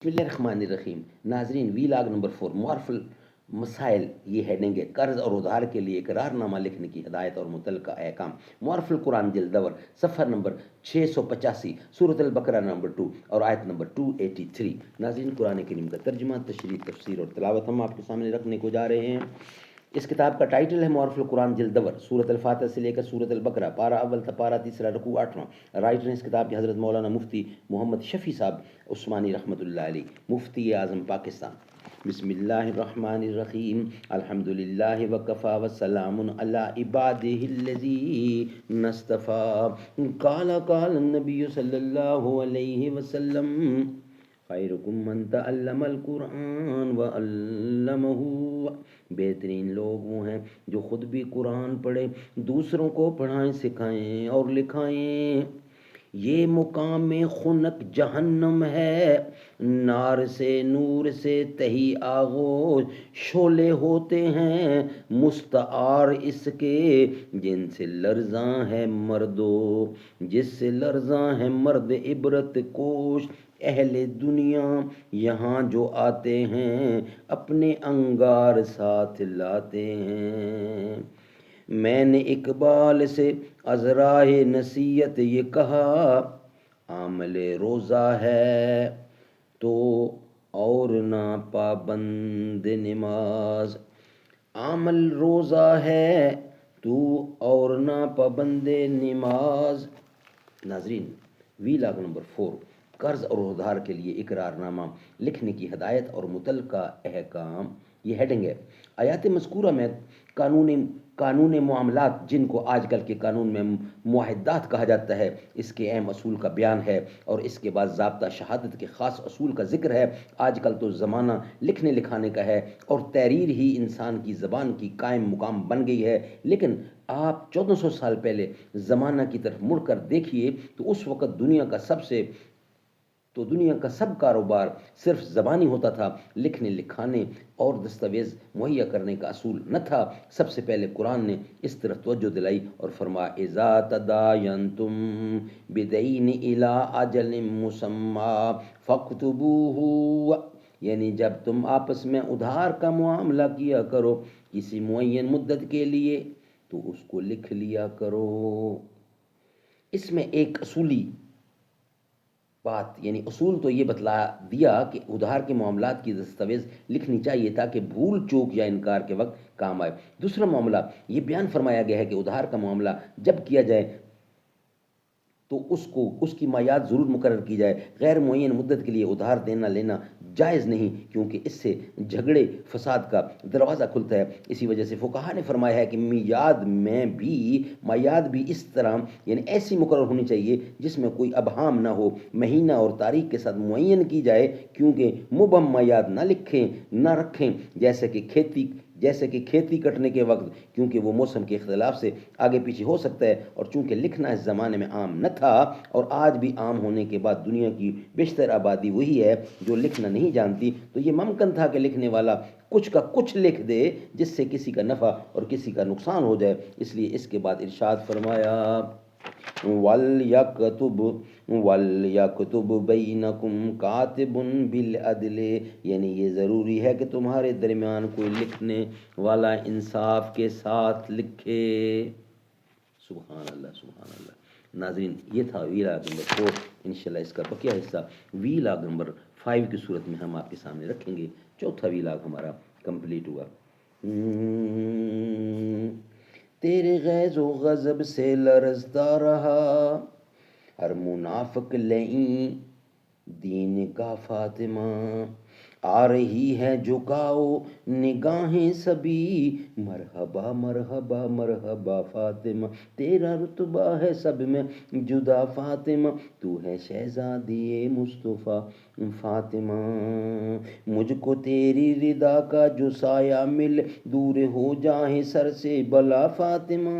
بسم اللہ الرحمن الرحیم. ناظرین، وی لاگ نمبر 4 معرف مسائل، یہ ہیڈنگ ہے. قرض اور ادھار کے لیے اقرار نامہ لکھنے کی ہدایت اور متعلقہ احکام. معرف القرآن جلد دور، صفحہ نمبر 685، سورۃ البقرہ نمبر 2 اور آیت نمبر 283. ناظرین، قرآن کریم کا ترجمہ، تشریح، تفسیر اور تلاوت ہم آپ کے سامنے رکھنے کو جا رہے ہیں. اس کتاب کا ٹائٹل ہے معرف القرآن جلد دور، سورۃ الفاتحہ سے لے کر سورۃ البقرہ، پارہ اول تا پارہ تیسرا، رکوع 8واں. رائٹر اس کتاب کے حضرت مولانا مفتی محمد شفیع صاحب عثمانی رحمۃ اللہ علیہ، مفتی اعظم پاکستان. بسم اللہ الرحمن الرحیم. الحمد للہ وکفا وسلام علی عبادہ الذین اصطفی. قال النبی صلی اللہ علیہ وسلم: خیرکم من تعلم القرآن وعلمہ. بہترین لوگ وہ ہیں جو خود بھی قرآن پڑھیں، دوسروں کو پڑھائیں، سکھائیں اور لکھائیں. یہ مقام خنک جہنم ہے، نار سے، نور سے تہی آغوش شعلے ہوتے ہیں، مستعار اس کے جن سے لرزاں ہے مردو، جس سے لرزاں ہے مرد عبرت کوش. اہل دنیا یہاں جو آتے ہیں اپنے انگار ساتھ لاتے ہیں. میں نے اقبال سے از راہ نصیحت یہ کہا: عامل روزہ ہے تو اور نہ پابند نماز. عامل روزہ ہے تو اور نہ پابند نماز. ناظرین، وی لاگ نمبر 4 قرض اور ادھار کے لیے اقرار نامہ لکھنے کی ہدایت اور متعلقہ احکام، یہ ہیڈنگ ہے. آیات مذکورہ میں قانون معاملات، جن کو آج کل کے قانون میں معاہدات کہا جاتا ہے، اس کے اہم اصول کا بیان ہے، اور اس کے بعد ضابطہ شہادت کے خاص اصول کا ذکر ہے. آج کل تو زمانہ لکھنے لکھانے کا ہے اور تحریر ہی انسان کی زبان کی قائم مقام بن گئی ہے. لیکن آپ 1400 سال پہلے زمانہ کی طرف مڑ کر دیکھیے تو اس وقت دنیا کا سب کاروبار صرف زبانی ہوتا تھا. لکھنے لکھانے اور دستاویز مہیا کرنے کا اصول نہ تھا. سب سے پہلے قرآن نے اس طرف توجہ دلائی اور فرمایا: اذا تداینتم بدین الی اجل مسمی فاکتبوہ. یعنی جب تم آپس میں ادھار کا معاملہ کیا کرو کسی معین مدت کے لیے تو اس کو لکھ لیا کرو. اس میں ایک اصولی بات، یعنی اصول تو یہ بتلا دیا کہ ادھار کے معاملات کی دستاویز لکھنی چاہیے تاکہ بھول چوک یا انکار کے وقت کام آئے. دوسرا معاملہ یہ بیان فرمایا گیا ہے کہ ادھار کا معاملہ جب کیا جائے تو اس کی مایعات ضرور مقرر کی جائے. غیر معین مدت کے لیے ادھار دینا لینا جائز نہیں، کیونکہ اس سے جھگڑے فساد کا دروازہ کھلتا ہے. اسی وجہ سے فقہا نے فرمایا ہے کہ میعاد بھی اس طرح، یعنی ایسی مقرر ہونی چاہیے جس میں کوئی ابہام نہ ہو، مہینہ اور تاریخ کے ساتھ معین کی جائے. کیونکہ مبہم میعاد نہ لکھیں نہ رکھیں، جیسے کہ کھیتی کٹنے کے وقت، کیونکہ وہ موسم کے اختلاف سے آگے پیچھے ہو سکتا ہے. اور چونکہ لکھنا اس زمانے میں عام نہ تھا اور آج بھی عام ہونے کے بعد دنیا کی بیشتر آبادی وہی ہے جو لکھنا نہیں جانتی، تو یہ ممکن تھا کہ لکھنے والا کچھ کا کچھ لکھ دے جس سے کسی کا نفع اور کسی کا نقصان ہو جائے. اس لیے اس کے بعد ارشاد فرمایا: وَلْيَكْتُبْ بَيْنَكُمْ كَاتِبٌ بِالْعَدْلِ. یعنی یہ ضروری ہے کہ تمہارے درمیان کوئی لکھنے والا انصاف کے ساتھ لکھے. سبحان اللہ، سبحان اللہ. ناظرین، یہ تھا وی لاگ نمبر 4. انشاءاللہ اس کا بقیہ حصہ وی لاگ نمبر 5 کی صورت میں ہم آپ کے سامنے رکھیں گے. چوتھا وی لاگ ہمارا کمپلیٹ ہوا. تیرے غیظ و غضب سے لرزتا رہا ہر منافق لئیں دین کا فاطمہ. آ رہی ہے جھکاؤ نگاہیں سبھی، مرحبا مرحبا مرحبا فاطمہ. تیرا رتبہ ہے سب میں جدا فاطمہ، تو ہے شہزادی مصطفیٰ فاطمہ. مجھ کو تیری رضا کا جو سایہ مل، دور ہو جائے سر سے بلا فاطمہ.